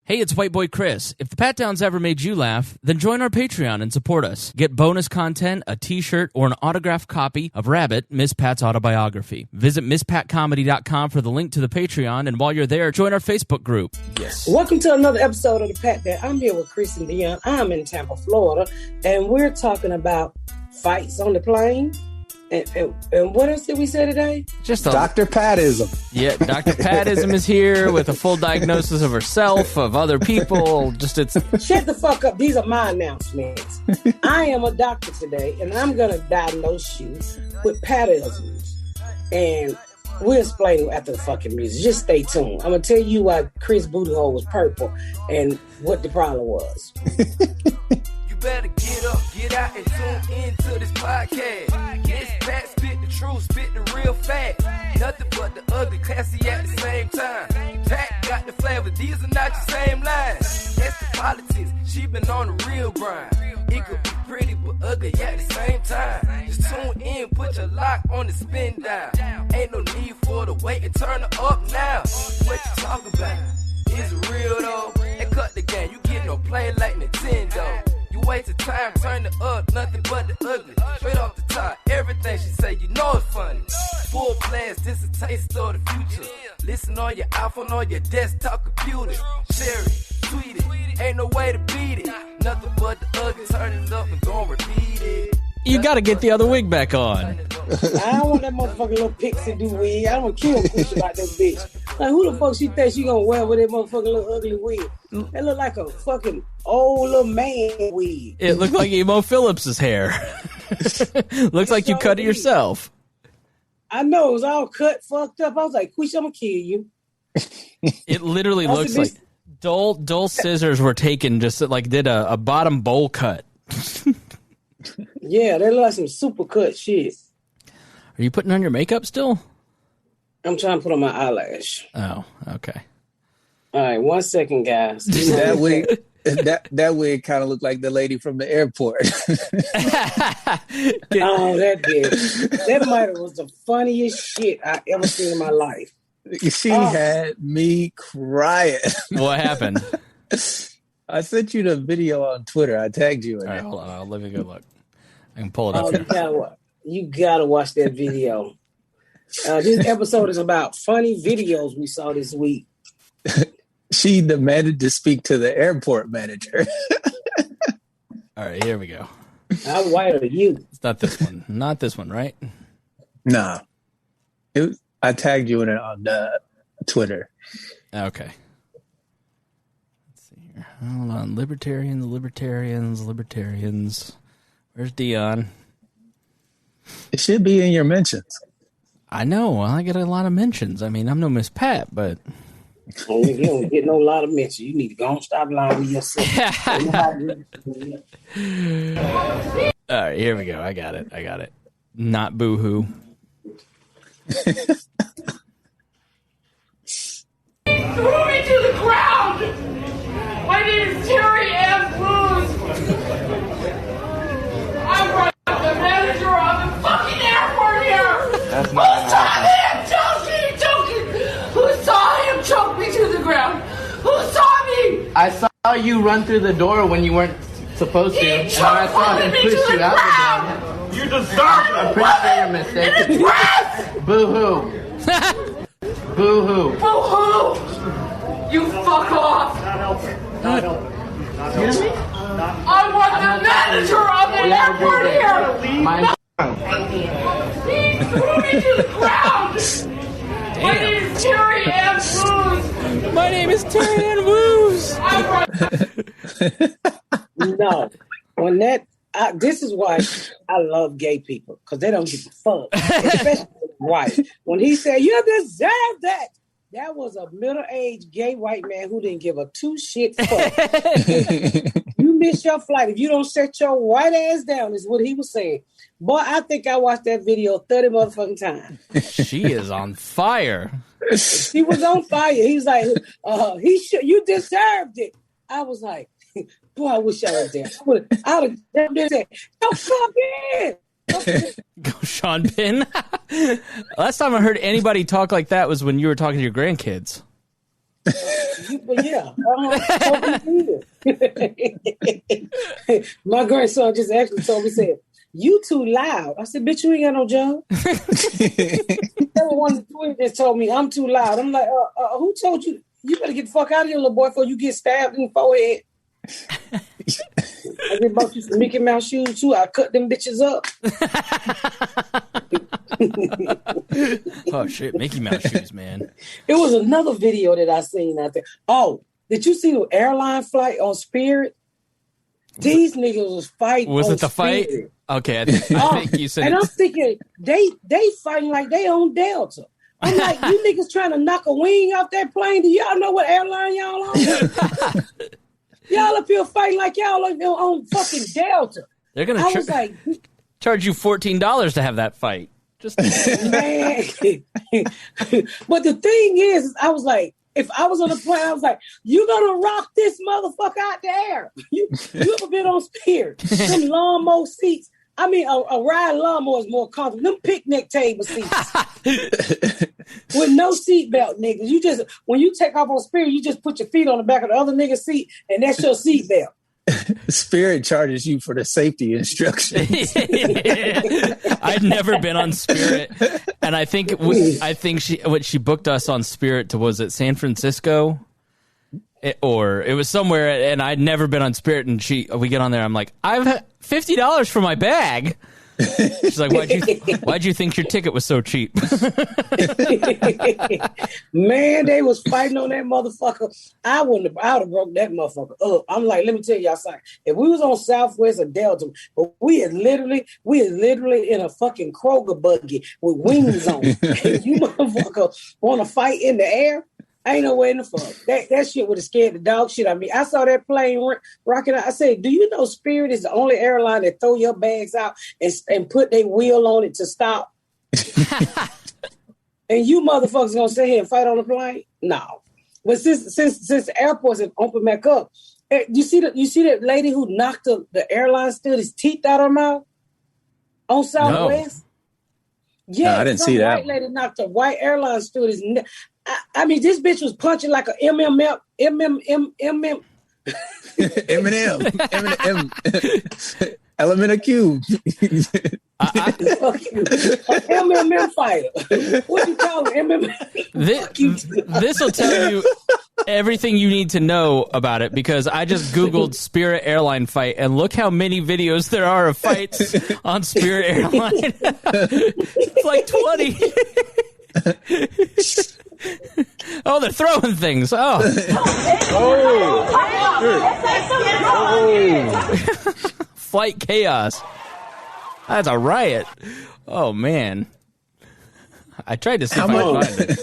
Hey, it's White Boy Chris. If the Pat Downs ever made you laugh, then join our Patreon and support us. Get bonus content, a t-shirt, or an autographed copy of Rabbit, Miss Pat's autobiography. Visit MissPatComedy.com for the link to the Patreon, and while you're there, join our Facebook group. Yes. Welcome to another episode of the Pat Down. I'm here with Chris and Dion. I'm in Tampa, Florida, and we're talking about fights on the plane. And what else did we say today? Just Dr. Patism. Yeah, Dr. Patism is here with a full diagnosis of herself, of other people. Shut the fuck up. These are my announcements. I am a doctor today, and I'm going to diagnose you with Patism. And we'll explain it after the fucking music. Just stay tuned. I'm going to tell you why Chris Booty Hole was purple and what the problem was. Better get up, get out, and tune into this podcast. This Pat spit the truth, spit the real fact. Nothing but the ugly, classy at the same time. Pat got the flavor, these are not your same lines. That's the politics, she been on the real grind. It could be pretty but ugly at the same time. Just tune in, put your lock on the spin down. Ain't no need for the wait and turn it up now. What you talking about? Is it real though? And cut the game, you get no play like Nintendo. You wasted time, turn it up, nothing but the ugly. Straight off the top, everything she say, you know it's funny. Full blast, this a taste of the future. Listen on your iPhone, on your desktop computer. Share it, tweet it, ain't no way to beat it. Nothing but the ugly, turn it up and gon' repeat it. You gotta get the other wig back on. I don't want that motherfucking little pixie do wig. I don't kill push about that bitch. Like, who the fuck she think she gonna wear with that motherfucking little ugly wig? That look like a fucking old little man wig. It looked like Emo Phillips's hair. Looks like you cut it yourself. I know, it was all cut, fucked up. I was like, Quish, I'm gonna kill you. It literally looks like dull scissors were taken, just like did a bottom bowl cut. Yeah, they look like some super cut shit. Are you putting on your makeup still? I'm trying to put on my eyelash. Oh, okay. All right, 1 second, guys. That wig kind of looked like the lady from the airport. Oh, that bitch. That might was the funniest shit I ever seen in my life. She had me crying. What happened? I sent you the video on Twitter. I tagged you in All right, it. hold on. I'll let me go look. I can pull it up Oh, here. you gotta watch that video. This episode is about funny videos we saw this week. She demanded to speak to the airport manager. All right, here we go. How white are you? It's not this one. Not this one, right? Nah. I tagged you in it on Twitter. Okay. Let's see here. Hold on. Libertarians. Where's Dion? It should be in your mentions. I know. I get a lot of mentions. I mean, I'm no Miss Pat, but... Oh, you don't get no lot of mention. You need to go and stop lying to yourself. All right, here we go. I got it. Not boo-hoo. Threw me to the ground! My name is Terry M. Blues! I'm the manager of the fucking airport here! That's not Who saw him choking? Who saw him choke me to the ground? Who saw me? I saw you run through the door when you weren't supposed to. And I saw him push you out the door. You deserve I'm pretty sure you're mistaken. Boo-hoo. Boo-hoo. Boo-hoo! You fuck off! Excuse me? I want the manager of the airport here! Mine. He threw me to the ground! My name is Terry M. Blues! My name is Terry Ann Woos. No. When that... this is why I love gay people, because they don't give a fuck. Especially white. When he said, you deserve that, that was a middle-aged gay white man who didn't give a two shit fuck. You miss your flight. If you don't set your white ass down, is what he was saying. Boy, I think I watched that video 30 motherfucking times. She is on fire. She was on fire. He's like, you deserved it. I was like, boy, I wish I was there. I would have said, go fuck it. Go Sean Penn. Last time I heard anybody talk like that was when you were talking to your grandkids. But yeah, my grandson just actually told me, said, "You too loud." I said, "Bitch, you ain't got no job." One of the twins just told me I'm too loud. I'm like, who told you? You better get the fuck out of here, little boy, before you get stabbed in the forehead. I just bought you some Mickey Mouse shoes too. I cut them bitches up. Oh shit, Mickey Mouse shoes, man. It was another video that I seen out there. Oh, did you see the airline flight on Spirit? These niggas was fighting. Was on it the Spirit. fight? Okay, I think you said. And I'm thinking they fighting like they on Delta. I'm like, you niggas trying to knock a wing off that plane. Do y'all know what airline y'all on? Y'all up here fighting like y'all on fucking Delta. They're gonna charge you $14 to have that fight. Just man. But the thing is, I was like, if I was on the plane, I was like, you gonna rock this motherfucker out the air. You ever been on Spirit? Them lawnmower seats. I mean, a ride lawnmower is more comfortable. Them picnic table seats with no seatbelt, niggas. You just, when you take off on Spirit, you just put your feet on the back of the other nigga's seat, and that's your seatbelt. Spirit charges you for the safety instructions. I'd never been on Spirit, and I think she booked us on Spirit to, was it San Francisco? Or it was somewhere, and I'd never been on Spirit, and we get on there, I'm like, I've $50 for my bag. She's like, why'd you think your ticket was so cheap? Man, they was fighting on that motherfucker. I would have broke that motherfucker up. I'm like, let me tell y'all something. If we was on Southwest or Delta, but we is literally in a fucking Kroger buggy with wings on. And you motherfucker want to fight in the air? Ain't no way in the fuck. That shit would have scared the dog shit out of me. I saw that plane rocking out. I said, do you know Spirit is the only airline that throw your bags out and put their wheel on it to stop? And you motherfuckers gonna sit here and fight on the plane? No. But since the airports have opened back up, you see that lady who knocked the airline stewardess teeth out her mouth on Southwest? No. Yeah, no, I didn't see that. White lady knocked a white airline stewardess. I mean, this bitch was punching like a Eminem. Element of Q. MMA fighter. What you call it? MMA. This will tell you everything you need to know about it, because I just Googled Spirit Airline fight, and look how many videos there are of fights on Spirit Airline. It's like 20. Oh, they're throwing things. Oh. Flight chaos. That's a riot. Oh, man. I tried to see if I could find it.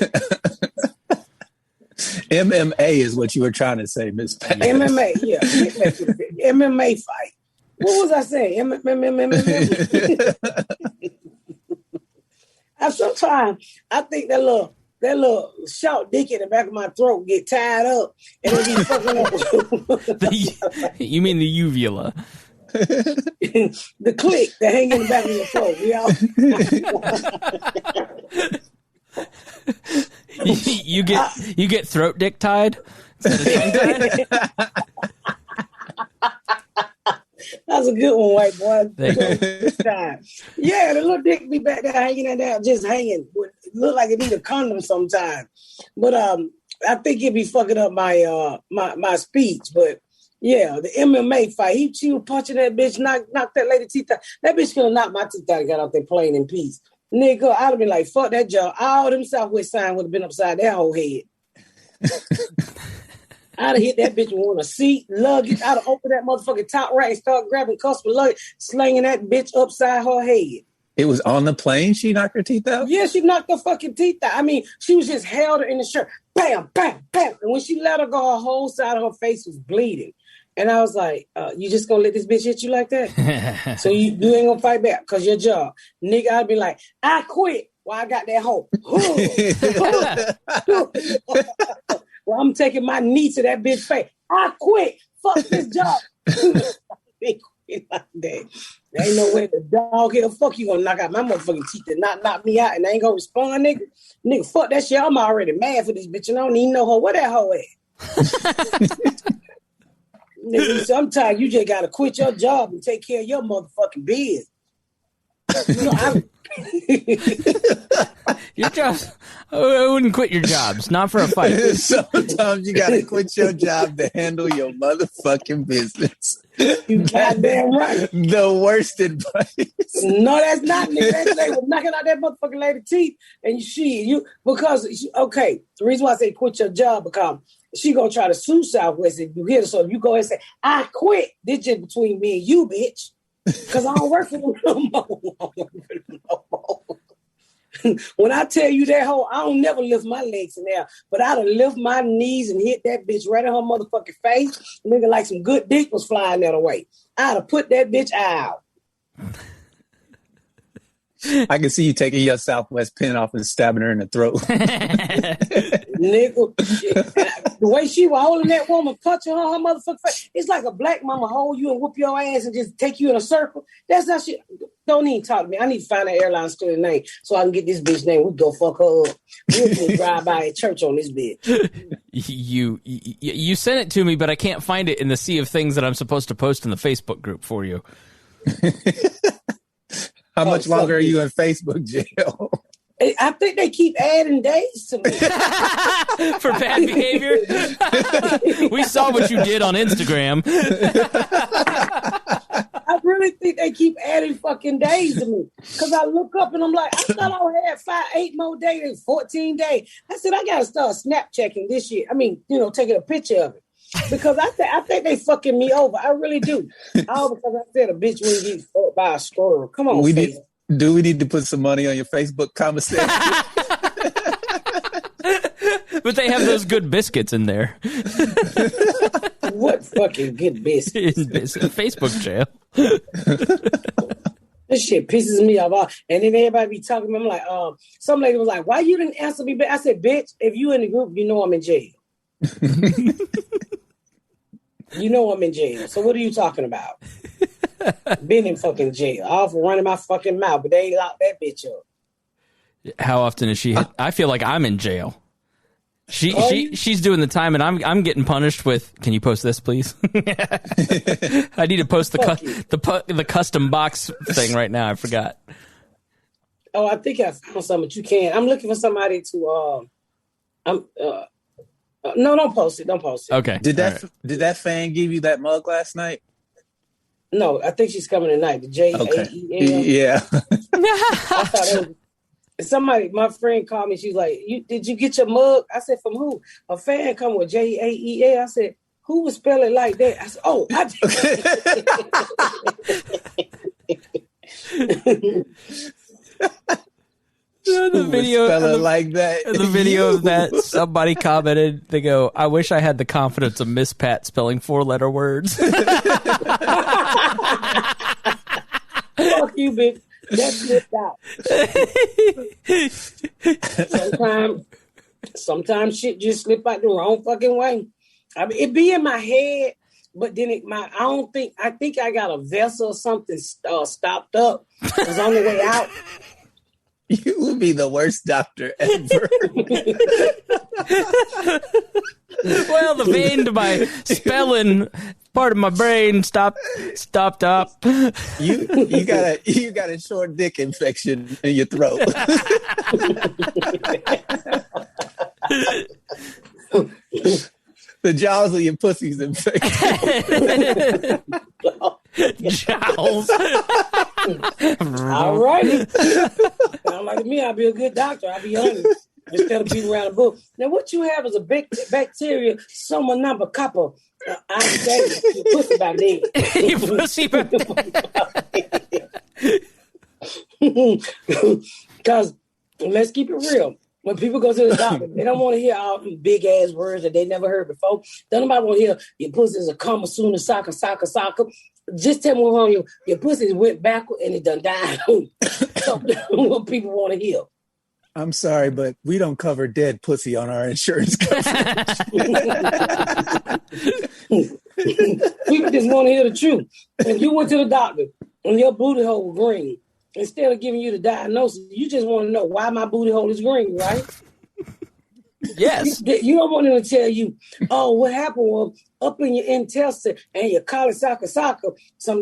MMA is what you were trying to say, Miss Pat. MMA, yeah. MMA fight. What was I saying? MMA. Sometimes I think that little short dick in the back of my throat get tied up and it be fucking up. You mean the uvula? The click that hang in the back of your throat. You get throat dick tied instead of tongue tied? That's a good one, white boy. Yeah, the little dick be back there hanging and down, just hanging. Look like it need a condom sometimes. But I think it be fucking up my my speech. But yeah, the MMA fight, she was punching that bitch, knocked that lady teeth out. That bitch could have knocked my teeth out and got off that plane in peace. Nigga, I'd have been like, fuck that job. All them Southwest signs would have been upside that whole head. I'd have hit that bitch on a seat, luggage. I'd have opened that motherfucking top rack and start grabbing customer luggage, slinging that bitch upside her head. It was on the plane she knocked her teeth out? Yeah, she knocked her fucking teeth out. I mean, she was just held her in the shirt. Bam, bam, bam. And when she let her go, her whole side of her face was bleeding. And I was like, you just gonna let this bitch hit you like that? So you ain't gonna fight back because your job. Nigga, I'd be like, I quit. Well, I got that hoe. Well, I'm taking my knee to that bitch face. I quit. Fuck this job. like that. There ain't no way the dog here. Fuck you gonna knock out my motherfucking teeth and not knock me out and I ain't gonna respond, nigga. Nigga, fuck that shit. I'm already mad for this bitch and I don't even know her. Where that hoe at? Nigga, sometimes you just gotta quit your job and take care of your motherfucking biz. You know, Your jobs. I wouldn't quit your jobs, not for a fight. Sometimes you gotta quit your job to handle your motherfucking business. You goddamn right. The worst advice. No, that's not, nigga. That lady was knocking out that motherfucking lady teeth, and okay. The reason why I say quit your job because she gonna try to sue Southwest if you hit her. So if you go ahead and say I quit, this just between me and you, bitch, because I don't work for them no more. When I tell you that hoe, I don't never lift my legs in there, but I'd have lift my knees and hit that bitch right in her motherfucking face. Nigga, like some good dick was flying that away. I'd have put that bitch out. I can see you taking your Southwest pin off and stabbing her in the throat. Nigga, the way she was holding that woman, punching her motherfucking face, it's like a black mama hold you and whoop your ass and just take you in a circle. That's how she. Don't even talk to me. I need to find an airline student name so I can get this bitch name. We go fuck her up. We'll drive by a church on this bitch. You sent it to me, but I can't find it in the sea of things that I'm supposed to post in the Facebook group for you. How much longer are you in Facebook jail? I think they keep adding days to me. For bad behavior? We saw what you did on Instagram. I really think they keep adding fucking days to me. Because I look up and I'm like, I thought I had 8 more days, 14 days. I said, I got to start snap checking this shit. I mean, taking a picture of it. Because I think they fucking me over. I really do. All because I said a bitch wouldn't get fucked by a squirrel. Come on, do we need to put some money on your Facebook conversation? But they have those good biscuits in there. What fucking good biscuits? Facebook jail. This shit pisses me off. And then everybody be talking to me. I'm like, some lady was like, why you didn't answer me? I said, bitch, if you in the group, you know I'm in jail. You know I'm in jail. So what are you talking about? Been in fucking jail. All for running my fucking mouth, but they ain't locked that bitch up. How often is she? I feel like I'm in jail. She's doing the time, and I'm getting punished with. Can you post this, please? I need to post the custom box thing right now. I forgot. Oh, I think I found something. But you can. I'm looking for somebody to. No, don't post it. Don't post it. Okay. Did that fan give you that mug last night? No, I think she's coming tonight. The JAEL. Okay. Yeah. I thought it was. Somebody, my friend called me. She's like, did you get your mug? I said, from who? A fan come with JAEL. I said, who would spell it like that? I said, oh, I The video like that. The video of that, somebody commented, they go, I wish I had the confidence of Miss Pat spelling 4-letter words. Fuck you, bitch. That slipped out. Sometimes shit just slip out the wrong fucking way. I mean, it be in my head, but then I think I got a vessel or something stopped up. It was on the way out. You would be the worst doctor ever. Well, the vein to my spelling part of my brain stopped up. You got a short dick infection in your throat. The jaws of your pussy's infected. Jowls. All righty. Sound like me, I'll be a good doctor. I'll be honest. Instead of beating around the bush. Now, what you have is a bacteria, soma number copper. I'm saying your pussy about dead. Your pussy about dead. Because let's keep it real. When people go to the doctor, they don't want to hear all these big ass words that they never heard before. Don't nobody want to hear your pussy is a comma sooner, soccer. Just tell me wrong, your pussy went backward and it done died. Something what people want to hear. I'm sorry, but we don't cover dead pussy on our insurance coverage. People just want to hear the truth. If you went to the doctor and your booty hole was green, instead of giving you the diagnosis, you just want to know why my booty hole is green, right? Yes. You don't want them to tell you, oh, what happened was up in your intestine and your cauliflower,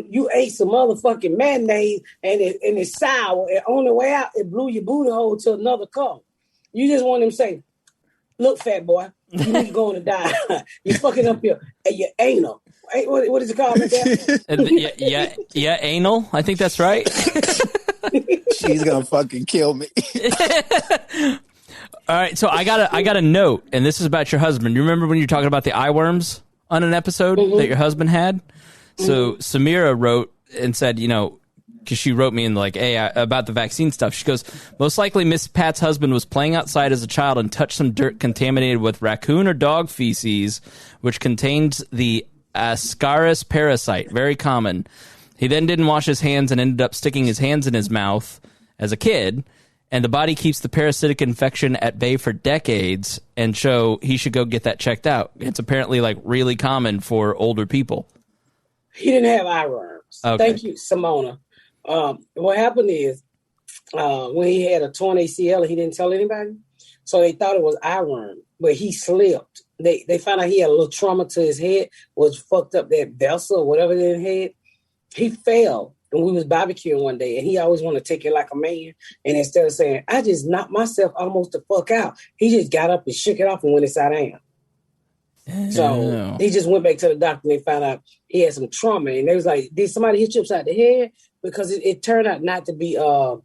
you ate some motherfucking mayonnaise and it's sour, and on the way out, it blew your booty hole to another color. You just want them to say, look, fat boy, you need to go on and die. You're fucking up your anal. What is it called? Yeah, anal. I think that's right. She's gonna fucking kill me. All right, so I got a note, and this is about your husband. You remember when you were talking about the eye worms on an episode that your husband had? So Samira wrote and said, because she wrote me in like, hey, about the vaccine stuff. She goes, most likely Miss Pat's husband was playing outside as a child and touched some dirt contaminated with raccoon or dog feces, which contains the Ascaris parasite, very common. He then didn't wash his hands and ended up sticking his hands in his mouth as a kid. And the body keeps the parasitic infection at bay for decades, and so he should go get that checked out. It's apparently like really common for older people. He didn't have eye worms. Okay. Thank you, Simona. What happened is when he had a torn ACL, he didn't tell anybody, so they thought it was eye worm, but he slipped. They found out he had a little trauma to his head, was fucked up that vessel or whatever in his head. He fell. And we was barbecuing one day, and he always want to take it like a man. And instead of saying, I just knocked myself almost the fuck out, he just got up and shook it off and went inside down. So he just went back to the doctor, and they found out he had some trauma. And they was like, did somebody hit you upside the head? Because it turned out not to be eye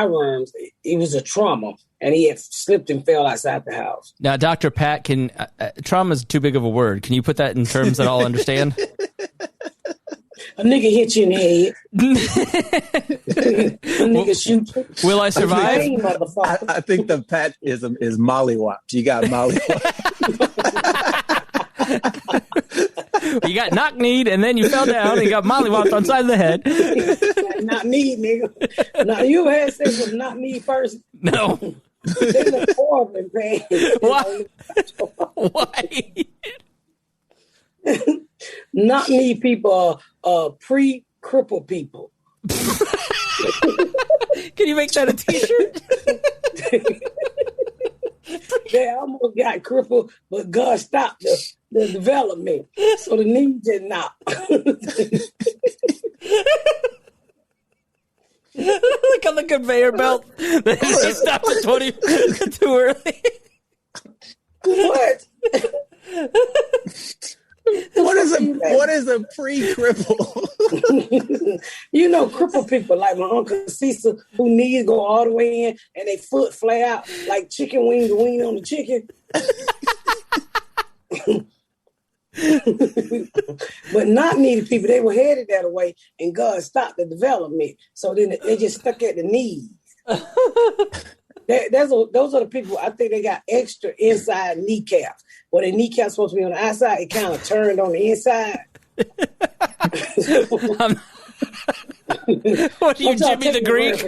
worms. It was a trauma, and he had slipped and fell outside the house. Now, Dr. Pat, trauma is too big of a word. Can you put that in terms that I'll understand? A nigga hit you in the head. A nigga shoot you. Will I survive? I think the Patism is mollywopped. You got mollywopped. You got knock-kneed, and then you fell down, and you got mollywopped on the side of the head. Not me, nigga. Now, you had sex with not me first. No. They look horrible in pain. Why? Why? Not me people are pre-crippled people. Can you make that a t-shirt? They almost got crippled, but God stopped the development. So the knee did not. Like on the conveyor belt. They stopped at 20 too early. What? What is a pre-cripple? Crippled people like my Uncle Cecil, who knees go all the way in and they foot flare out like chicken wing, the wing on the chicken. But not needed people, they were headed that way, and God stopped the development. So then they just stuck at the knees. Those are the people, I think they got extra inside kneecaps. Where the kneecap's supposed to be on the outside, it kind of turned on the inside. What are you, Jimmy the Greek?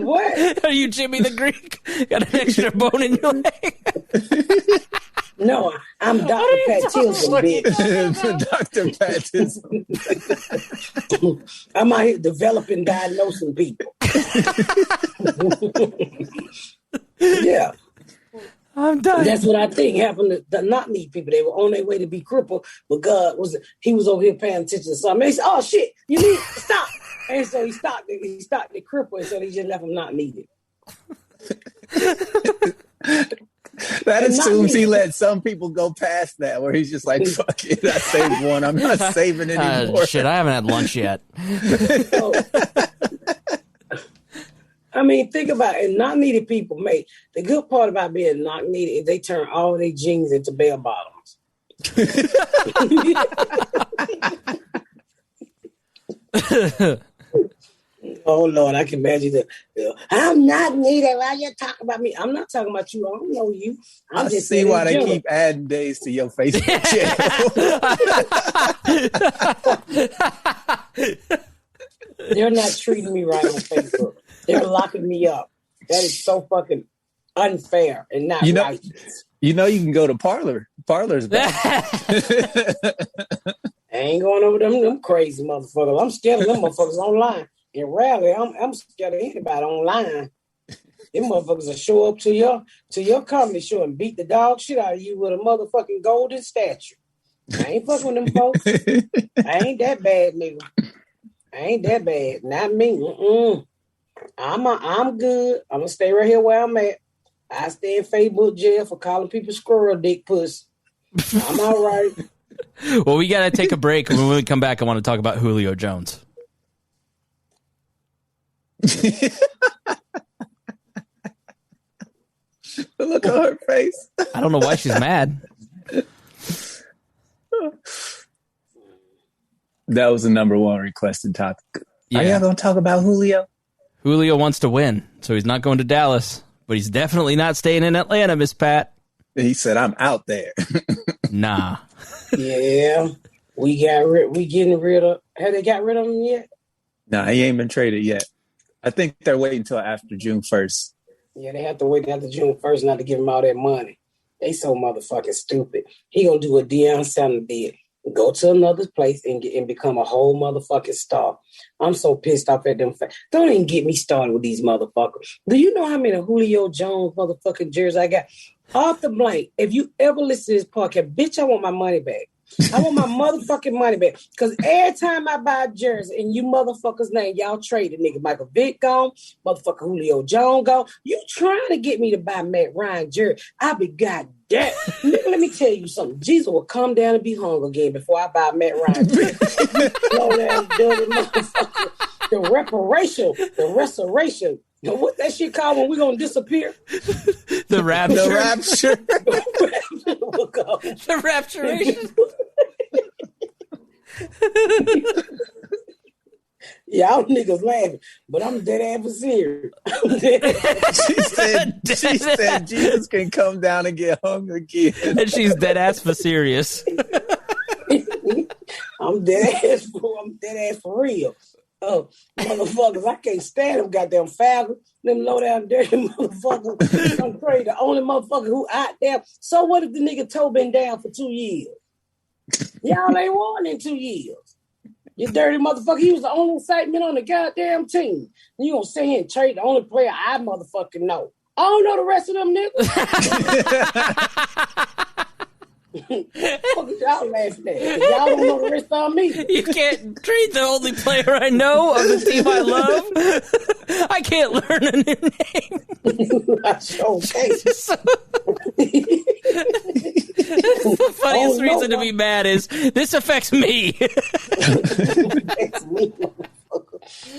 What? Are you Jimmy the Greek? Got an extra bone in your leg? No, I'm Dr. Patism, bitch. Dr. Patism. I'm out here developing, diagnosing people. Yeah. I'm done. That's what I think happened to the not need people. They were on their way to be crippled, but God was over here paying attention to something. They said, "Oh shit, you need to stop." And so he stopped the cripple, and so he just left them not needed. That assumes he let some people go past that, where he's just like, fuck it, I saved one. I'm not saving anymore. Shit, I haven't had lunch yet. So, I mean, think about it. Not needed people, mate. The good part about being not needed is they turn all their jeans into bell bottoms. Oh, Lord, I can imagine that. I'm not needed. Why you talking about me? I'm not talking about you. I don't know you. I just see why they keep adding days to your Facebook channel. They're not treating me right on Facebook. They're locking me up. That is so fucking unfair and not righteous. You know you can go to Parlor. Parlor's back. I ain't going over them crazy motherfuckers. I'm scared of them motherfuckers online. In rally, I'm scared of anybody online. Them motherfuckers will show up to your comedy show and beat the dog shit out of you with a motherfucking golden statue. I ain't fucking with them folks. I ain't that bad, nigga. I ain't that bad. Not me. I'm good. I'm gonna stay right here where I'm at. I stay in Facebook jail for calling people squirrel dick pussy. I'm all right. Well, we gotta take a break. When we come back, I want to talk about Julio Jones. Look at her face. I don't know why she's mad. That was the number one requested topic. Yeah. Are y'all gonna talk about Julio? Julio wants to win, so he's not going to Dallas, but he's definitely not staying in Atlanta, Miss Pat. He said, "I'm out there." Nah. Yeah, we getting rid of. Have they got rid of him yet? Nah, he ain't been traded yet. I think they're waiting until after June 1st. Yeah, they have to wait after June 1st not to give him all that money. They so motherfucking stupid. He gonna do what Deion Sanders did. Go to another place and become a whole motherfucking star. I'm so pissed off at them. Don't even get me started with these motherfuckers. Do you know how many Julio Jones motherfucking jerseys I got? Off the blank. If you ever listen to this podcast, bitch, I want my money back. I want my motherfucking money back. Because every time I buy a jersey and you motherfuckers name, y'all traded nigga Michael Vick gone, motherfucker Julio Jones gone. You trying to get me to buy Matt Ryan jersey. I be goddamn. Nigga, let me tell you something. Jesus will come down and be hung again before I buy Matt Ryan jersey. Slow down, dirty motherfucker. The restoration. You know what that shit called when we gonna disappear? The rapture. The rapture. The rapturation. Y'all niggas laughing, but I'm dead ass serious. She said Jesus can come down and get hung again. And she's dead ass for serious. I'm dead ass for real. Oh, motherfuckers, I can't stand them goddamn Falcons. Them low down dirty motherfuckers. I'm crazy. The only motherfucker who out there. So what if the nigga toe been down for 2 years? Y'all ain't won in 2 years. You dirty motherfucker. He was the only excitement on the goddamn team. You gonna sit here and trade the only player I motherfucking know. I don't know the rest of them niggas. What y'all laughing at? Y'all don't know the rest of me. You can't trade the only player I know of the team I love. I can't learn a new name. That's okay. The funniest reason to be mad is this affects me.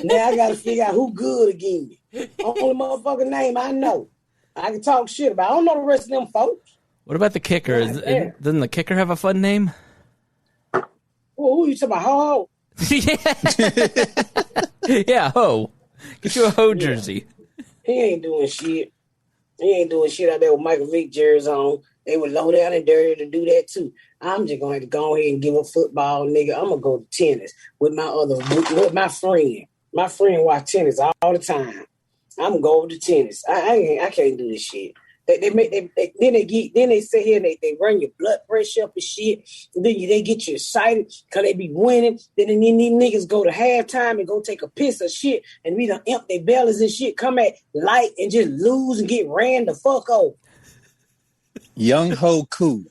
Now I gotta figure out who good again. Only motherfucking name I know. I can talk shit about. I don't know the rest of them folks. What about the kicker? Doesn't the kicker have a fun name? Well, who you talking about? Ho? Yeah, Ho. Get you a Ho jersey. He ain't doing shit. He ain't doing shit out there with Michael Vick jerseys on. They were low down and dirty to do that too. I'm just going to go ahead and give up football, nigga. I'm going to go to tennis with my friend. My friend watch tennis all the time. I'm going to go over to tennis. I can't do this shit. Then they sit here and they run your blood pressure up and shit. And then they get you excited because they be winning. Then these niggas go to halftime and go take a piss of shit and we done empty their bellies and shit. Come at light and just lose and get ran the fuck over. Young Ho Koo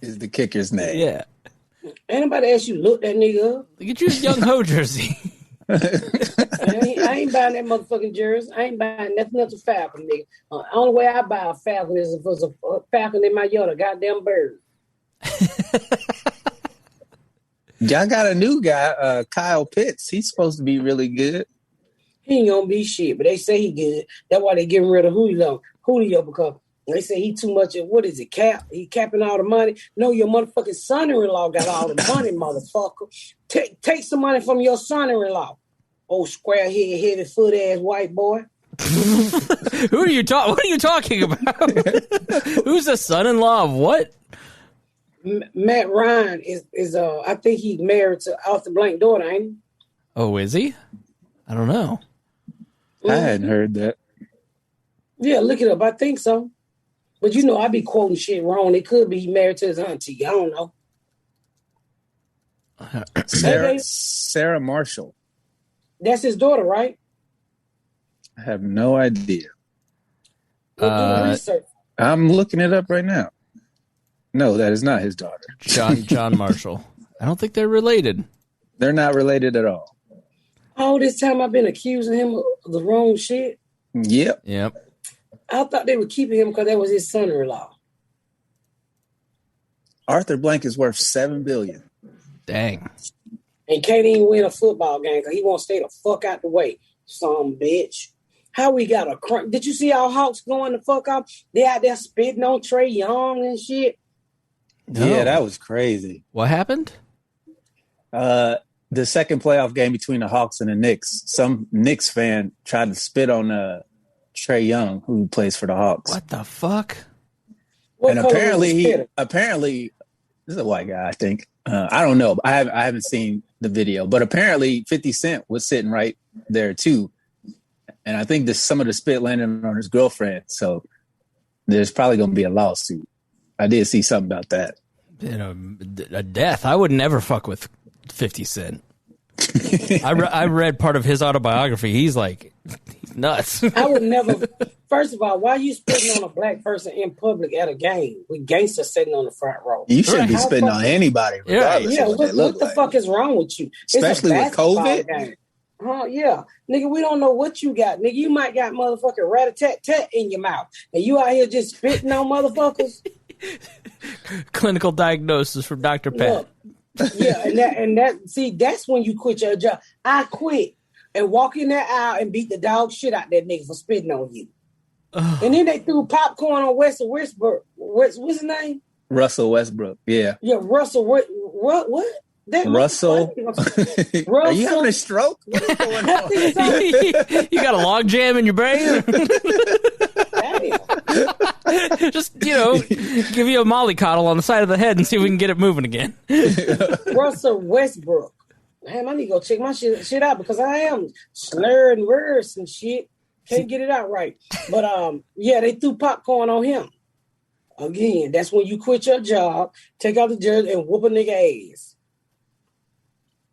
is the kicker's name. Yeah. Anybody else you look that nigga up? Get you a Young Ho jersey. I ain't buying that motherfucking jersey. I ain't buying nothing else a Falcon, nigga. Only way I buy a Falcon is if it's a Falcon in my yard, a goddamn bird. Y'all got a new guy, Kyle Pitts. He's supposed to be really good. He ain't gonna be shit, but they say he good. That's why they getting rid of Julio because they say he too much of, what is it, cap? He capping all the money. No, your motherfucking son-in-law got all the money, motherfucker. Take some money from your son-in-law. Oh, square-head, heavy-foot-ass white boy. What are you talking about? Who's the son-in-law of what? Matt Ryan is I think he's married to Arthur Blank's daughter, ain't he? Oh, is he? I don't know. I hadn't heard that. Yeah, look it up. I think so. But you know, I be quoting shit wrong. It could be married to his auntie. I don't know. Sarah Marshall. That's his daughter, right? I have no idea. We'll do the research. I'm looking it up right now. No, that is not his daughter. John Marshall. I don't think they're related. They're not related at all. All this time I've been accusing him of the wrong shit. Yep. I thought they were keeping him because that was his son-in-law. Arthur Blank is worth $7 billion. Dang. And can't even win a football game because he won't stay the fuck out the way. Some bitch. How we got a crunch? Did you see our Hawks going the fuck off? They out there spitting on Trey Young and shit. No. Yeah, that was crazy. What happened? The second playoff game between the Hawks and the Knicks. Some Knicks fan tried to spit on Trey Young, who plays for the Hawks. What the fuck? What And apparently, this is a white guy, I think. I don't know. I haven't seen the video, but apparently 50 Cent was sitting right there too. And I think some of the spit landed on his girlfriend. So there's probably going to be a lawsuit. I did see something about that. You know, a death. I would never fuck with 50 Cent. I read part of his autobiography. He's nuts. I would never. First of all, why are you spitting on a black person in public at a game with gangsters sitting on the front row? You shouldn't be spitting on anybody, regardless of what they look what the like. fuck is wrong with you? Especially with COVID. Game. Yeah. Nigga, we don't know what you got. Nigga, you might got motherfucking rat-a-tat-tat in your mouth. And you out here just spitting on motherfuckers? Clinical diagnosis from Dr. Pat. Yeah, and that see, that's when you quit your job. I quit and walk in that aisle and beat the dog shit out that nigga for spitting on you. And then they threw popcorn on Russell Westbrook. What's his name? Russell Westbrook. Yeah. Yeah, Russell. What? Russell. Russell. Are you having a stroke? What is going on? You got a log jam in your brain? Just, give you a mollycoddle on the side of the head and see if we can get it moving again. Russell Westbrook. Damn, I need to go check my shit out because I am slurring words and shit. Can't get it out right. But, they threw popcorn on him. Again, that's when you quit your job, take out the jersey, and whoop a nigga ass.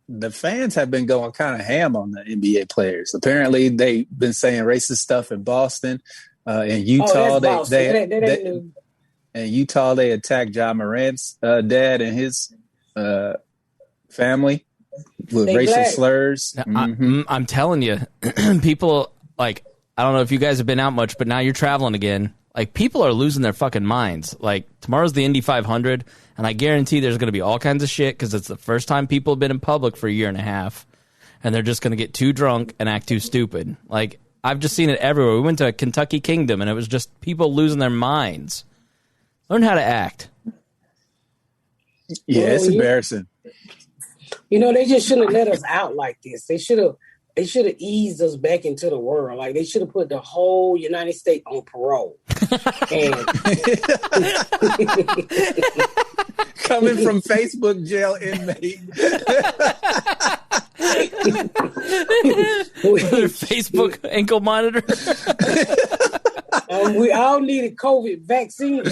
The fans have been going kind of ham on the NBA players. Apparently, they've been saying racist stuff in Boston. In Utah, in Utah, they attacked Ja Morant's dad and his family with racial slurs. I'm telling you, people, I don't know if you guys have been out much, but now you're traveling again. People are losing their fucking minds. Tomorrow's the Indy 500, and I guarantee there's going to be all kinds of shit because it's the first time people have been in public for a year and a half, and they're just going to get too drunk and act too stupid. I've just seen it everywhere. We went to Kentucky Kingdom, and it was just people losing their minds. Learn how to act. Yeah, it's embarrassing. They just shouldn't have let us out like this. They should have eased us back into the world. They should have put the whole United States on parole. And coming from Facebook jail inmate. Facebook ankle monitor. We all needed COVID vaccine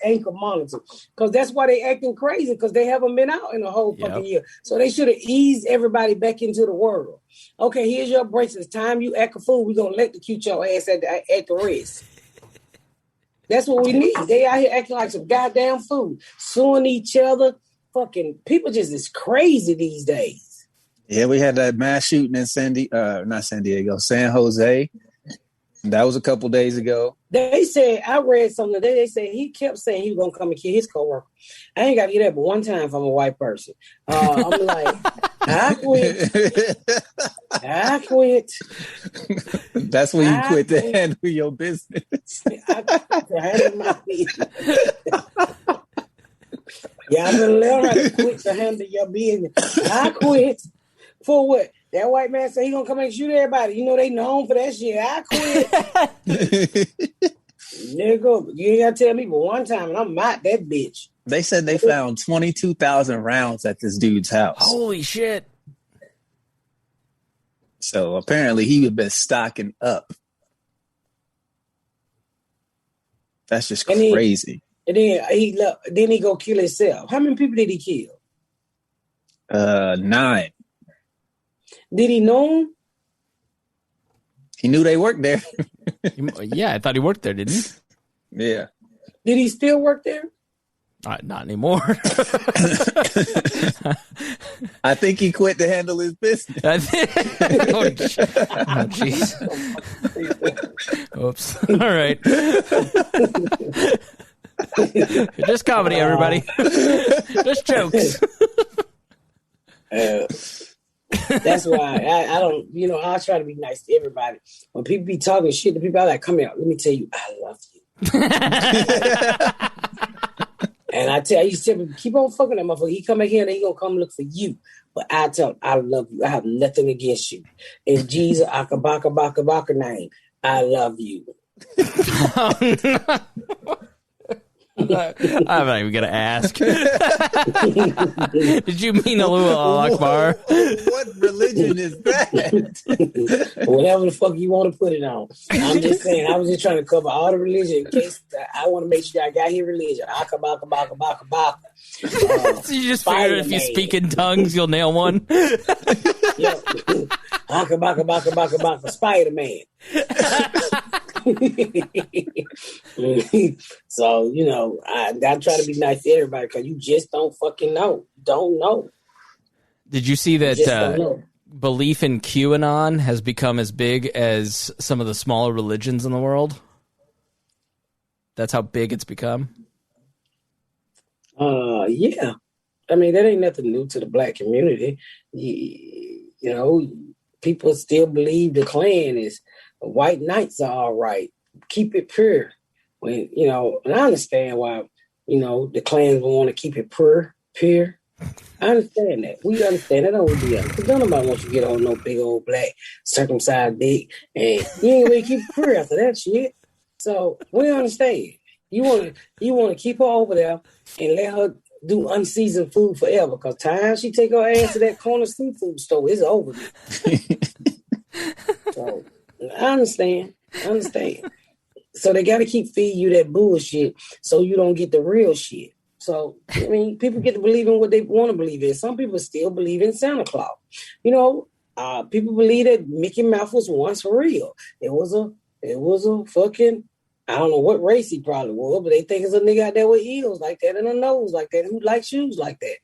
ankle monitor because that's why they acting crazy because they haven't been out in a whole fucking year. So they should have eased everybody back into the world. Okay, here's your braces. Time you act a fool, we're gonna electrocute your ass at the wrist. That's what we need. They out here acting like some goddamn fool, suing each other. Fucking people just is crazy these days. Yeah, we had that mass shooting in San Jose. That was a couple days ago. They said, I read something today. They said he kept saying he was going to come and kill his coworker. I ain't got to get that but one time from a white person. I'm like, I quit. That's when you quit to handle your business. I quit to handle my business. Y'all better learn how to quit to handle your business. I quit. For what? That white man said he gonna come and shoot everybody. They known for that shit. I quit. Nigga, you ain't gotta tell me but one time and I'm out that bitch. They said they found 22,000 rounds at this dude's house. Holy shit. So apparently he had been stocking up. That's just crazy. And then he go kill himself. How many people did he kill? 9. Did he know him? He knew they worked there. Yeah, I thought he worked there, didn't he? Yeah. Did he still work there? Not anymore. I think he quit to handle his business. Oh, jeez. Oops. All right. Just comedy, everybody. Just jokes. That's why I don't, I try to be nice to everybody. When people be talking shit to people, I like, come here, let me tell you, I love you. And I used to tell people, keep on fucking that motherfucker. He come back here and he gonna come look for you. But I tell him, I love you. I have nothing against you. In Jesus, Akabaka name, I love you. I'm not even gonna ask. Did you mean Allah Akbar? What religion is that? Whatever the fuck you want to put it on. I'm just saying. I was just trying to cover all the religion in case I want to make sure I got his religion. Akabaka. So you just figured if you speak in tongues, you'll nail one. Yeah. Akabaka, Spider-Man. So, I try to be nice to everybody because you just don't fucking know. Don't know. Did you see that belief in QAnon has become as big as some of the smaller religions in the world? That's how big it's become? Yeah. I mean, that ain't nothing new to the black community. People still believe the Klan is white knights are all right. Keep it pure. When and I understand why the Klans want to keep it pure. I understand that. We understand that. Don't we be honest? Because nobody wants you to get on no big old black circumcised dick, and you ain't really keep it pure after that shit. So we understand. You want to keep her over there and let her do unseasoned food forever. Because time she take her ass to that corner seafood store, it's over. So I understand. So they got to keep feeding you that bullshit so you don't get the real shit. So, I mean, people get to believe in what they want to believe in. Some people still believe in Santa Claus. People believe that Mickey Mouse was once real. It was a fucking, I don't know what race he probably was, but they think it's a nigga out there with eels like that and a nose like that who like shoes like that.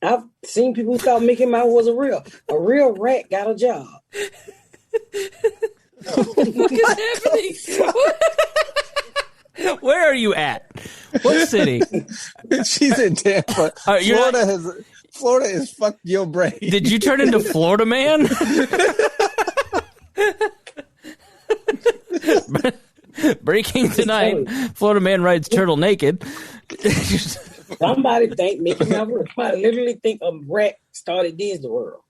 I've seen people who thought Mickey Mouse was a real rat got a job. What the fuck is happening? Where are you at? What city? She's in Tampa. Florida has fucked your brain. Did you turn into Florida man? Breaking tonight. Florida man rides turtle naked. Somebody think Mickey Mouse. Somebody literally think a rat started Disney World.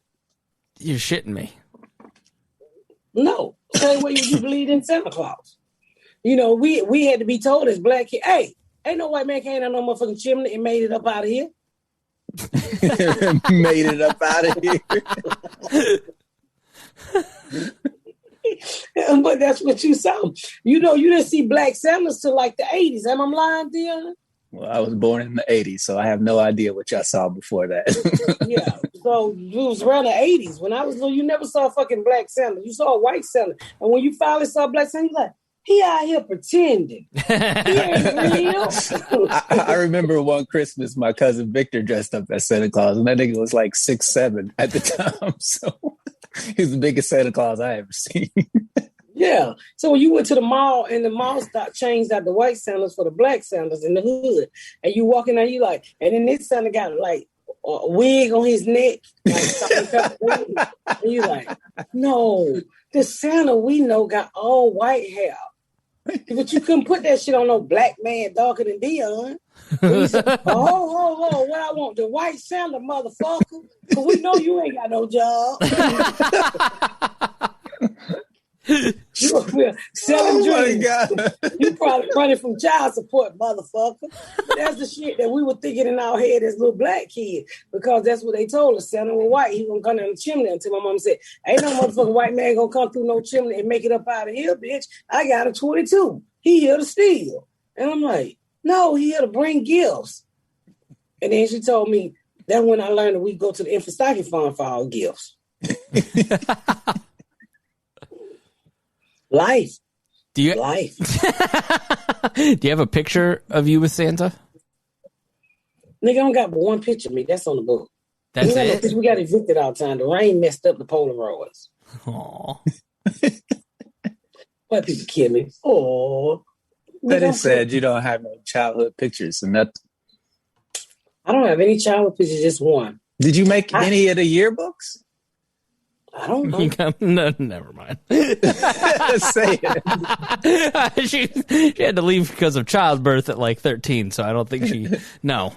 You're shitting me. No. Same way you believe in Santa Claus. We had to be told as black kids, hey, ain't no white man came out no motherfucking chimney and made it up out of here. Made it up out of here. But that's what you saw. You didn't see black Santas till like the 80s. Am I lying, Dion? Well, I was born in the 80s, so I have no idea what y'all saw before that. Yeah, so it was around the 80s. When I was little, you never saw a fucking black Santa. You saw a white Santa. And when you finally saw black Santa, you like, he out here pretending. He ain't real. I remember one Christmas, my cousin Victor dressed up as Santa Claus, and that nigga was like 6'7" at the time. So he was the biggest Santa Claus I ever seen. Yeah. So when you went to the mall and the mall changed out the white Santas for the black Santas in the hood, and you walking out, you like, and then this Santa got like a wig on his neck, like, and you like, no, the Santa we know got all white hair. But you couldn't put that shit on no black man darker than Dion. Said, what I want, the white Santa, motherfucker. Because we know you ain't got no job. You over here selling dreams. You probably running from child support, motherfucker. But that's the shit that we were thinking in our head as little black kids, because that's what they told us. Santa was white. He gonna come down the chimney until my mom said, ain't no motherfucking white man gonna come through no chimney and make it up out of here, bitch. I got a 22. He here to steal. And I'm like, no, he had to bring gifts. And then she told me, that's when I learned that we go to the infant stocking fund for our gifts. Life. Life. Do you have a picture of you with Santa? Nigga, I don't got but one picture of me. That's on the book. That's it? We got evicted all the time. The rain messed up the Polaroids. Aw. White people kill me. Oh. That is sad. You don't have no childhood pictures and nothing. I don't have any childhood pictures, just one. Did you make any of the yearbooks? I don't know. No, never mind. Say it. She had to leave because of childbirth at like 13, so I don't think she. No.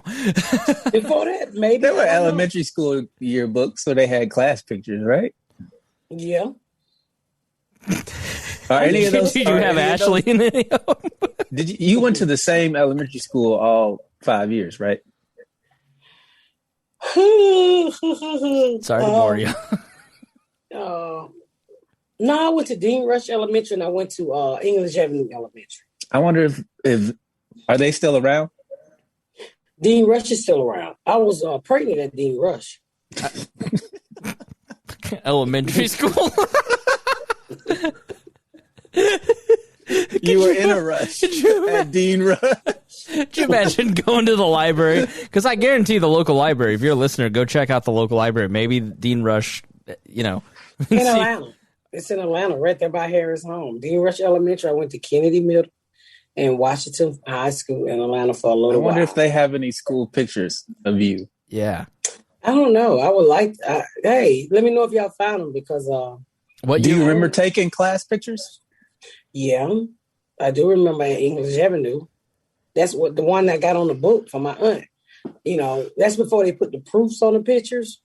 Before that, maybe. They were elementary school yearbooks, so they had class pictures, right? Yeah. Are any of those? Did you have Ashley in any of them? Did you went to the same elementary school all 5 years, right? Sorry to bore you. No, I went to Dean Rush Elementary and I went to English Avenue Elementary. I wonder if are they still around? Dean Rush is still around. I was pregnant at Dean Rush. Elementary school. You were in a rush at Dean Rush. Could you imagine going to the library? Because I guarantee the local library, if you're a listener, go check out the local library. Maybe Dean Rush, In Atlanta. It's in Atlanta, right there by Harris' home. Dean Rush Elementary. I went to Kennedy Middle and Washington High School in Atlanta for a little while. I wonder if they have any school pictures of you. Yeah. I don't know. I would like... hey, let me know if y'all found them because... Do you remember taking class pictures? Yeah. I do remember at English Avenue. That's what the one that got on the book for my aunt. You know, that's before they put the proofs on the pictures.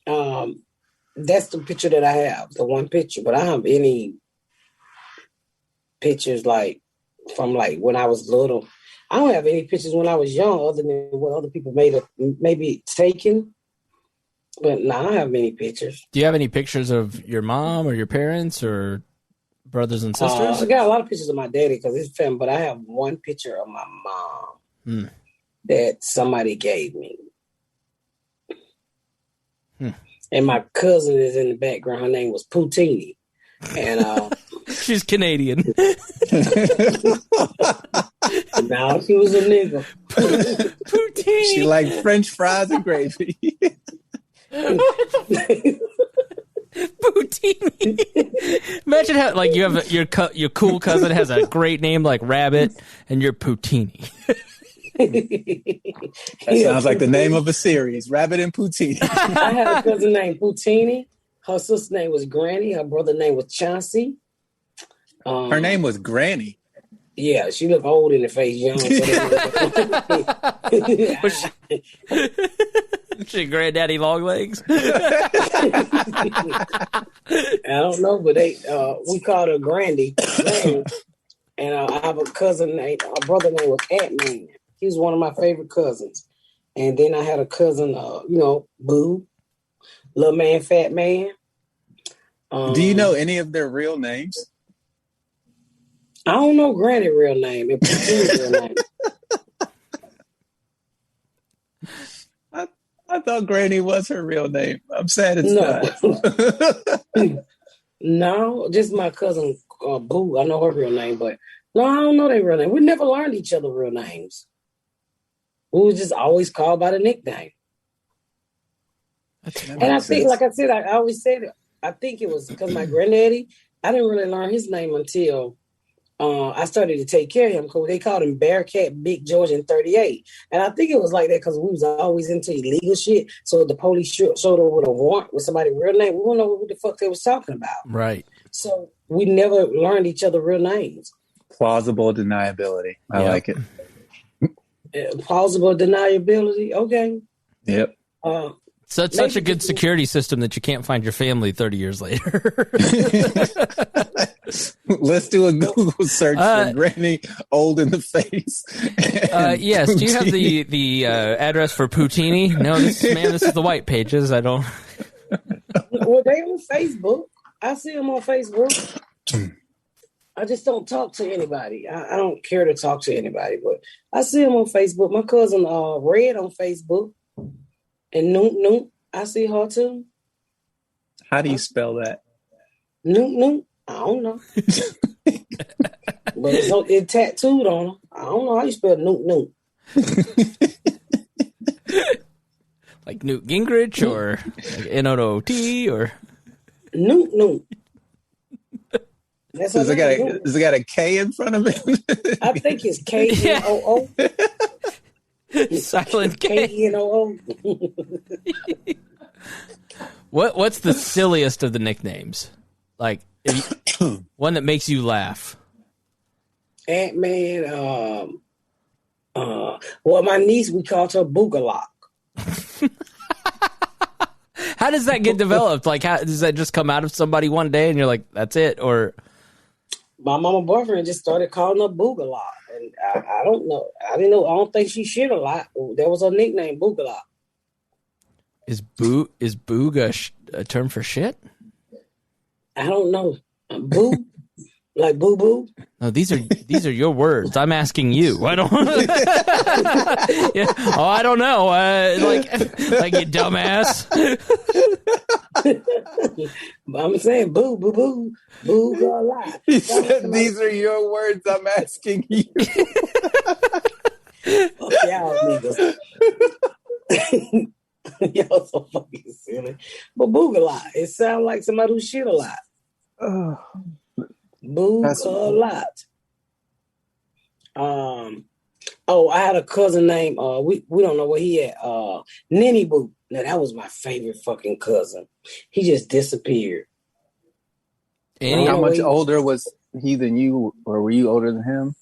That's the picture that I have, the one picture. But I don't have any pictures like from like when I was little. I don't have any pictures when I was young other than what other people maybe taken. But no, I don't have many pictures. Do you have any pictures of your mom or your parents or brothers and sisters? I got a lot of pictures of my daddy because he's family, but I have one picture of my mom that somebody gave me. And my cousin is in the background. Her name was Poutini. And she's Canadian. Now she was a nigga. Poutini. She liked French fries and gravy. Poutini. Imagine how like you have your cool cousin has a great name like Rabbit, and you're Poutini. That sounds like the name of a series, Rabbit and Poutini. I had a cousin named Poutini. Her sister's name was Granny. Her brother's name was Chauncey. Her name was Granny. Yeah, she looked old in the face, young. She granddaddy long legs. I don't know, but we called her Grandy. And I have a cousin named, a brother named was Ant-Man. He was one of my favorite cousins. And then I had a cousin, Boo, Little Man, Fat Man. Do you know any of their real names? I don't know Granny's real name and Poutini's real name. I thought Granny was her real name. I'm sad it's not. No, just my cousin Boo. I know her real name, but no, I don't know their real name. We never learned each other's real names. We was just always called by the nickname. And I think, like I said, I always said it. I think it was because my granddaddy, I didn't really learn his name until I started to take care of him because they called him Bearcat Big George in 38. And I think it was like that because we was always into illegal shit. So if the police showed up with a warrant with somebody's real name, we wouldn't know what the fuck they was talking about. Right. So we never learned each other's real names. Plausible deniability. I like it. Plausible deniability. Okay. Yep. So it's such a good security system that you can't find your family 30 years later. Let's do a Google search for Granny old in the face. Yes. Do you have the address for Poutini? No, this is the white pages. I don't. Well, they on Facebook. I see them on Facebook. I just don't talk to anybody. I don't care to talk to anybody, but I see him on Facebook. My cousin Red on Facebook. And Noop, I see her too. How do you spell that? Noop. I don't know. But it's tattooed on her. I don't know how you spell Noop. Like Newt Gingrich or like N-O-T or Noop. Does it got a K in front of it? I think it's K-N-O-O. Silent K. K-N-O-O. What's the silliest of the nicknames? Like one that makes you laugh. Ant-Man. Well, my niece, we called her Boogalot. How does that get developed? Like, how does that just come out of somebody one day and you're like, that's it? Or my mama boyfriend just started calling her Boogalot. And I don't know. I didn't know. I don't think she shit a lot. That was her nickname, Boogalot. Is booga a term for shit? I don't know. Boo? Like boo boo? No, these are your words. I'm asking you. I don't. Yeah. Oh, I don't know. Like you dumbass. I'm saying boo boo boo boo girl lie. He said these are your words. I'm asking you. Fuck y'all niggas. Y'all so fucking silly. But booga lot. It sounds like somebody who shit a lot. Booga lot. I had a cousin named we don't know where he at. Ninny Boo. Now that was my favorite fucking cousin. He just disappeared. And how much older was he than you, or were you older than him?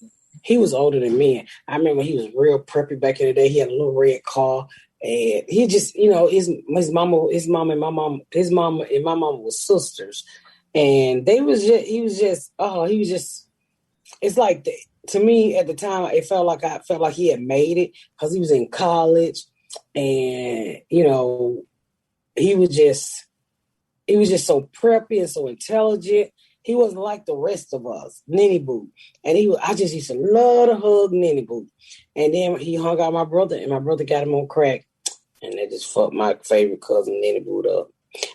He was older than me. I remember he was real preppy back in the day. He had a little red car, and he just, his mama and my mom was sisters, and it's like to me at the time, I felt like he had made it because he was in college, and he was just so preppy and so intelligent. He wasn't like the rest of us, Ninny Boo. And I just used to love to hug Ninny Boo. And then he hung out my brother, and my brother got him on crack. And they just fucked my favorite cousin, Ninny Boo, up.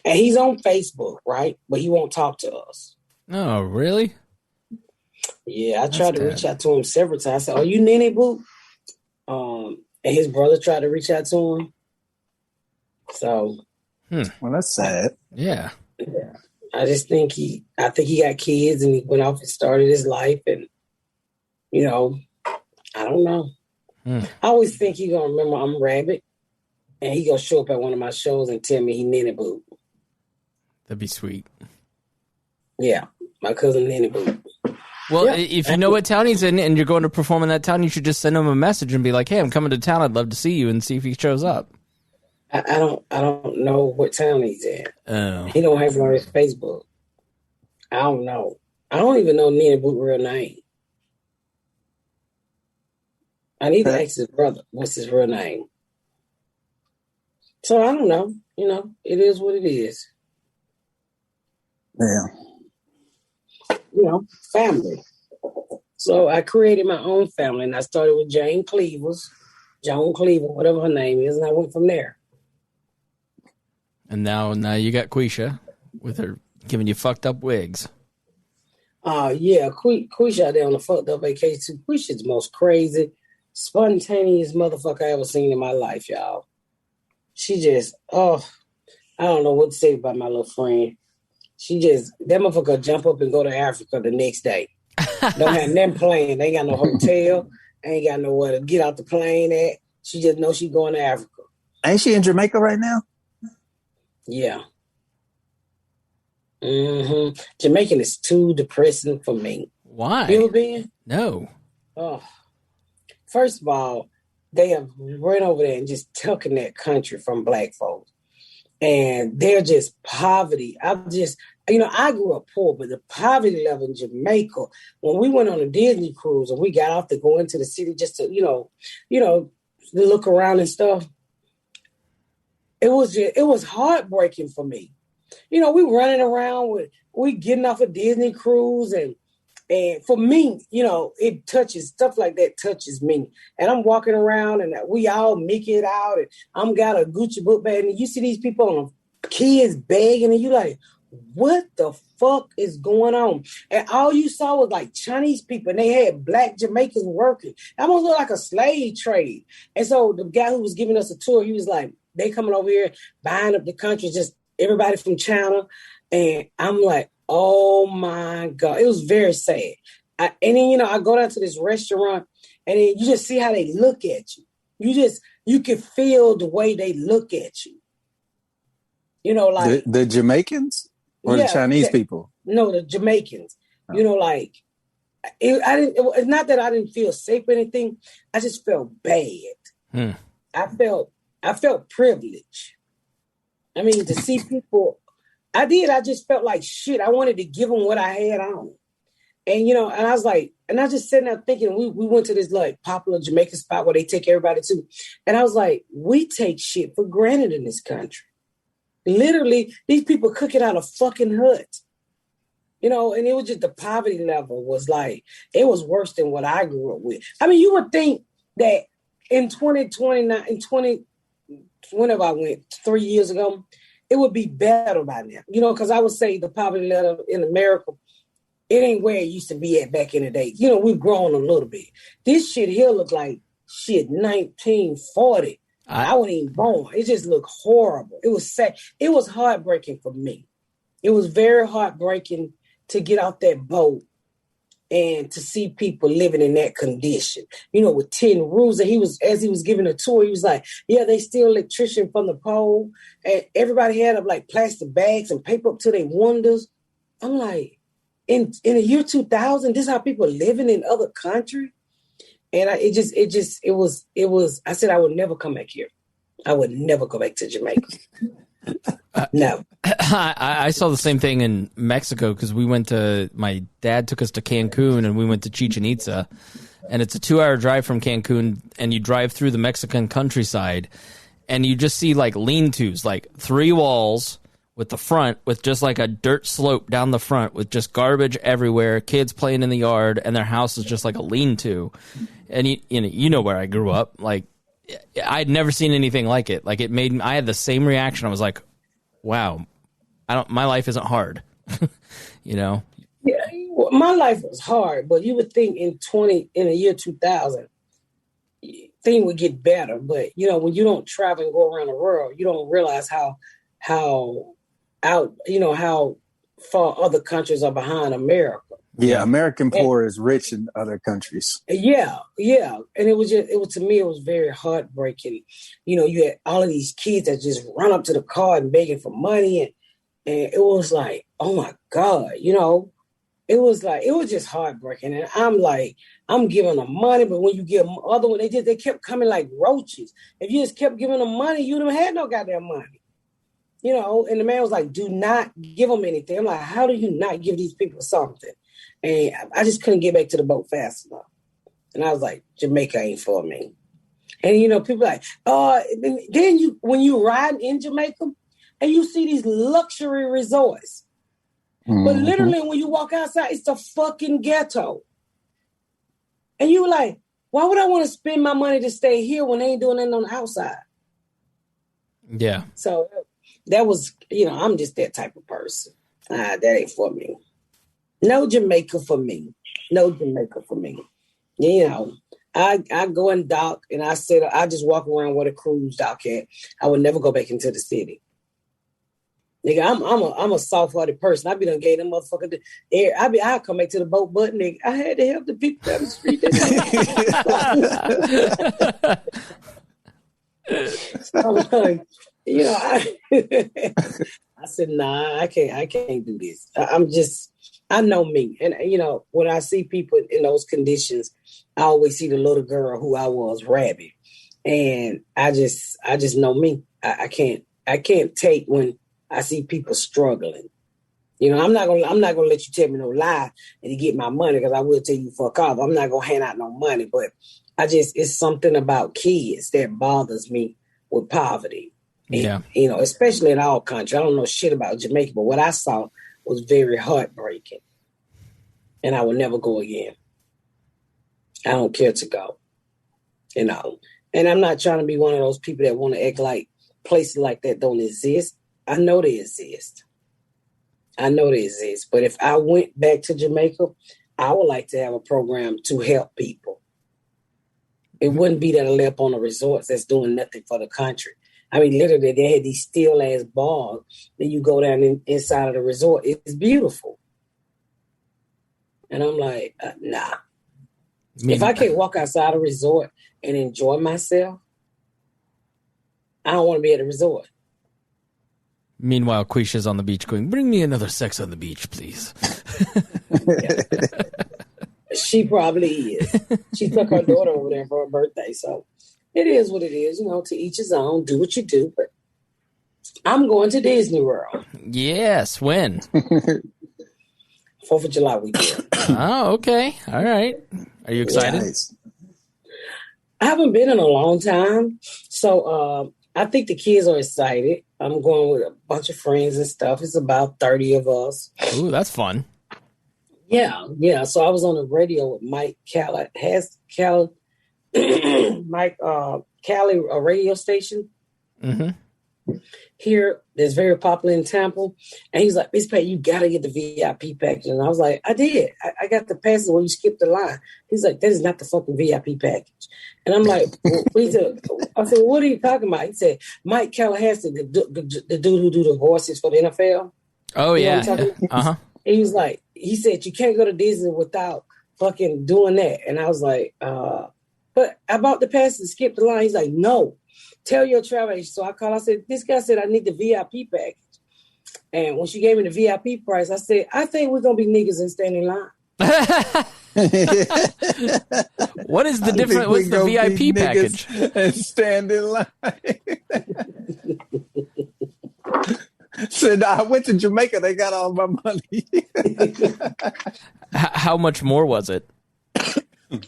And he's on Facebook, right? But he won't talk to us. Oh, really? Yeah, I tried to reach out to him several times. I said, "Are you Ninny Boo?" And his brother tried to reach out to him. So. Well, that's sad. Yeah. I just think he got kids and he went off and started his life, and I don't know. I always think he gonna remember I'm Rabbit, and he gonna show up at one of my shows and tell me he Ninny Boo. That'd be sweet. Yeah, my cousin Ninny Boo. Well, if you know what town he's in and you're going to perform in that town, you should just send him a message and be like, "Hey, I'm coming to town. I'd love to see you," and see if he shows up. I don't know what town he's in. Oh. He don't have it on his Facebook. I don't know. I don't even know Ninny Boo's real name. I need to ask his brother what's his real name. So I don't know. It is what it is. Yeah. Family. So I created my own family, and I started with Joan Cleaver, whatever her name is, and I went from there. And now you got Quisha with her giving you fucked up wigs. Yeah, Quisha out there on the fucked up vacation. Quisha's the most crazy, spontaneous motherfucker I ever seen in my life, y'all. She just, I don't know what to say about my little friend. That motherfucker jump up and go to Africa the next day. Don't have them plane. They ain't got no hotel. Ain't got nowhere to get out the plane at. She just knows she's going to Africa. Ain't she in Jamaica right now? Yeah. Jamaican is too depressing for me. Why? You ever been? No. Oh. First of all, they have run over there and just taken that country from black folks. And they're just poverty. I grew up poor, but the poverty level in Jamaica, when we went on a Disney cruise and we got off to go into the city just to, to look around and stuff, it was heartbreaking for me. We running around we getting off a Disney cruise and And for me, it touches stuff like that touches me. And I'm walking around and we all make it out. And I'm got a Gucci book bag. And you see these people on kids begging and you like, what the fuck is going on? And all you saw was like Chinese people and they had black Jamaicans working. That almost looked like a slave trade. And so the guy who was giving us a tour, he was like, they coming over here buying up the country, just everybody from China. And I'm like, oh my God. It was very sad. And then, I go down to this restaurant and then you just see how they look at you. You can feel the way they look at you. Like the Jamaicans or the Chinese people? No, the Jamaicans. Oh. It's not that I didn't feel safe or anything. I just felt bad. I felt privileged. I mean, to see people, I just felt like shit. I wanted to give them what I had on. And, and I was like, and I just sitting there thinking, we went to this like popular Jamaican spot where they take everybody to. And I was like, we take shit for granted in this country. Literally, these people cooking out a fucking hut. And it was just the poverty level was like, it was worse than what I grew up with. I mean, you would think that in 2029, whenever I went 3 years ago, it would be better by now. Because I would say the poverty level in America, it ain't where it used to be at back in the day. We've grown a little bit. This shit here look like shit 1940. I wasn't even born. It just looked horrible. It was sad. It was heartbreaking for me. It was very heartbreaking to get out that boat and to see people living in that condition, with tin roofs. And as he was giving a tour, he was like, yeah, they steal electrician from the pole. And everybody had up like plastic bags and paper up to their windows. I'm like, in the year 2000, this is how people are living in other countries. And it was, I said, I would never come back here. I would never go back to Jamaica. No. I saw the same thing in Mexico because my dad took us to Cancun and we went to Chichen Itza. And it's a 2-hour drive from Cancun and you drive through the Mexican countryside and you just see like lean-tos, like 3 walls with the front with just like a dirt slope down the front with just garbage everywhere, kids playing in the yard, and their house is just like a lean-to. And you know where I grew up. Like I'd never seen anything like it. Like I had the same reaction. I was like, wow, my life isn't hard. Yeah, well, my life was hard, but you would think in the year 2000, things would get better. But when you don't travel and go around the world, you don't realize how far other countries are behind America. Yeah, American poor is rich in other countries. Yeah. And it was to me, it was very heartbreaking. You had all of these kids that just run up to the car and begging for money. And it was like, oh my God, it was just heartbreaking. And I'm like, I'm giving them money, but when you give them other one, they kept coming like roaches. If you just kept giving them money, you don't have no goddamn money. And the man was like, do not give them anything. I'm like, how do you not give these people something? And I just couldn't get back to the boat fast enough. And I was like, Jamaica ain't for me. And, people like, then when you ride in Jamaica and you see these luxury resorts, but literally when you walk outside, it's the fucking ghetto. And you like, why would I want to spend my money to stay here when they ain't doing nothing on the outside? Yeah. So that was, I'm just that type of person. That ain't for me. No Jamaica for me. No Jamaica for me. I go and dock and I just walk around where the cruise dock at. I would never go back into the city. Nigga, I'm a soft-hearted person. I be done gave them motherfucker the air. I'll come back to the boat, but nigga, I had to help the people down the street. So, I said, nah, I can't do this. I know me. And, when I see people in those conditions, I always see the little girl who I was, Rabbit. And I just know me. I can't take when I see people struggling. I'm not gonna let you tell me no lie and you get my money, because I will tell you fuck off. I'm not gonna hand out no money, but it's something about kids that bothers me with poverty. And, yeah. Especially in our country. I don't know shit about Jamaica, but what I saw was very heartbreaking. and I will never go again. I don't care to go, you know. And I'm not trying to be one of those people that want to act like places like that don't exist. I know they exist. But if I went back to Jamaica, I would like to have a program to help people. It wouldn't be that I lay up on the resorts that's doing nothing for the country. I mean, literally, they had these steel-ass bars. Then you go down inside of the resort. It's beautiful. And I'm like, nah. If I can't walk outside a resort and enjoy myself, I don't want to be at a resort. Meanwhile, Quisha's on the beach going, bring me another Sex on the Beach, please. She probably is. She took her daughter over there for her birthday. So it is what it is. You know, to each his own. Do what you do. But I'm going to Disney World. Yes. When? 4th of July weekend. Oh, okay. All right. Are you excited? Nice. I haven't been in a long time. So I think the kids are excited. I'm going with a bunch of friends and stuff. It's about 30 of us. Ooh, that's fun. Yeah. So I was on the radio with Mike Callie, a radio station here that's very popular in Tampa. And he's like, Miss Pat, you got to get the VIP package. And I was like, I did. I got the passes where you skip the line. He's like, that is not the fucking VIP package. And I'm like, I said, what are you talking about? He said, Mike Callahan, the dude who do the voices for the NFL. Oh, you yeah. He was like, he said, you can't go to Disney without fucking doing that. And I was like, but I bought the pass and skipped the line. He's like, no, tell your travel agent. So I called, I said, this guy said I need the VIP package. And when she gave me the VIP price, I said, I think we're going to be niggas and stand in line. What is the difference? What's the VIP package? And stand in line. Said, I went to Jamaica. They got all my money. How much more was it? It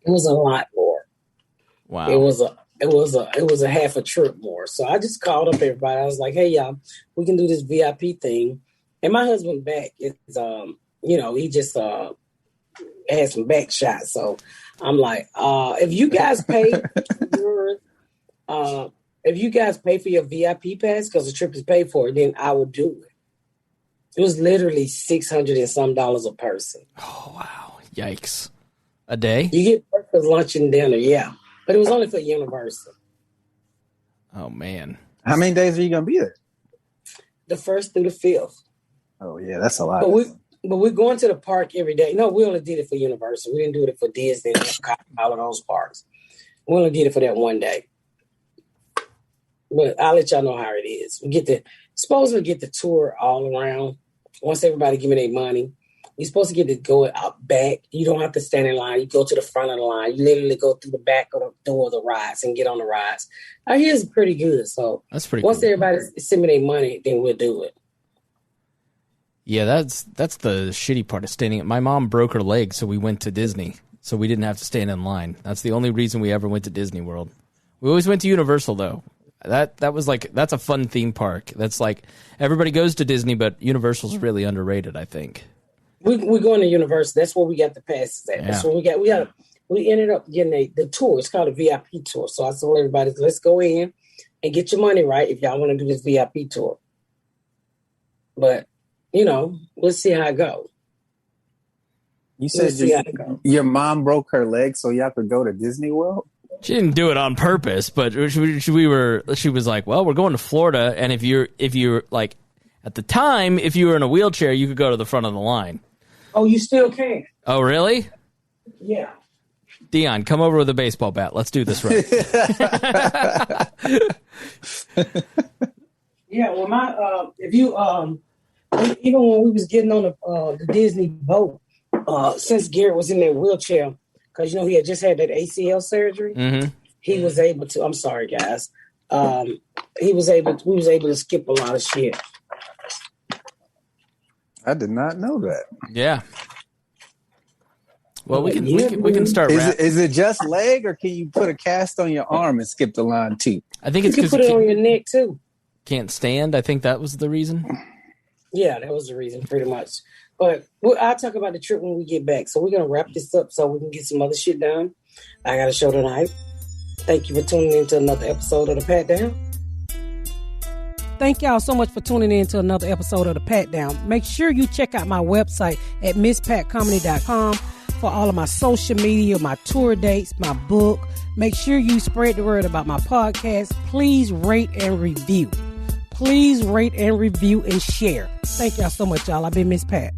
was a lot more. Wow. It was a half a trip more. So I just called up everybody. I was like, hey, y'all, we can do this VIP thing. And my husband back is, he just had some back shots. So I'm like, if you guys pay for your VIP pass, because the trip is paid for, then I will do it. It was literally $600 and some a person. Oh, wow. Yikes. A day? You get breakfast, lunch, and dinner, yeah. But it was only for Universal. Oh, man. How many days are you going to be there? The 1st through the 5th. Oh, yeah, that's a lot. But we're going to the park every day. No, we only did it for Universal. We didn't do it for Disney and all of those parks. We only did it for that one day. But I'll let y'all know how it is. Supposedly get the tour all around. Once everybody give me their money, we're supposed to get to go out back. You don't have to stand in line. You go to the front of the line. You literally go through the back of the door of the rides and get on the rides. I hear it's pretty good. So that's pretty once cool. everybody send me their money, then we'll do it. Yeah, that's the shitty part of standing. My mom broke her leg, so we went to Disney. So we didn't have to stand in line. That's the only reason we ever went to Disney World. We always went to Universal, though. That was like, that's a fun theme park. That's like, everybody goes to Disney, but Universal's really underrated, I think. We're going to Universal. That's where we got the passes at. Yeah. That's what we got. We ended up getting the tour. It's called a VIP tour. So I told everybody, let's go in and get your money right if y'all want to do this VIP tour. But, we'll see how it goes. You said your mom broke her leg so you have to go to Disney World? She didn't do it on purpose, but she was like, well, we're going to Florida, and if you're like, at the time, if you were in a wheelchair, you could go to the front of the line. Oh, you still can? Oh, really? Yeah. Dion, come over with a baseball bat. Let's do this right. Yeah, well, even when we was getting on the Disney boat, since Garrett was in that wheelchair, because he had just had that ACL surgery, he was able to. I'm sorry, guys. We was able to skip a lot of shit. I did not know that. Yeah. Well, we can start. Is it just leg, or can you put a cast on your arm and skip the line too? I think it's you can put it on your neck too. Can't stand. I think that was the reason. Yeah, that was the reason, pretty much. But I'll talk about the trip when we get back. So we're going to wrap this up so we can get some other shit done. I got a show tonight. Thank you for tuning in to another episode of The Pat Down. Thank y'all so much for tuning in to another episode of The Pat Down. Make sure you check out my website at MissPatComedy.com for all of my social media, my tour dates, my book. Make sure you spread the word about my podcast. Please rate and review. Please rate and review and share. Thank y'all so much, y'all. I've been Miss Pat.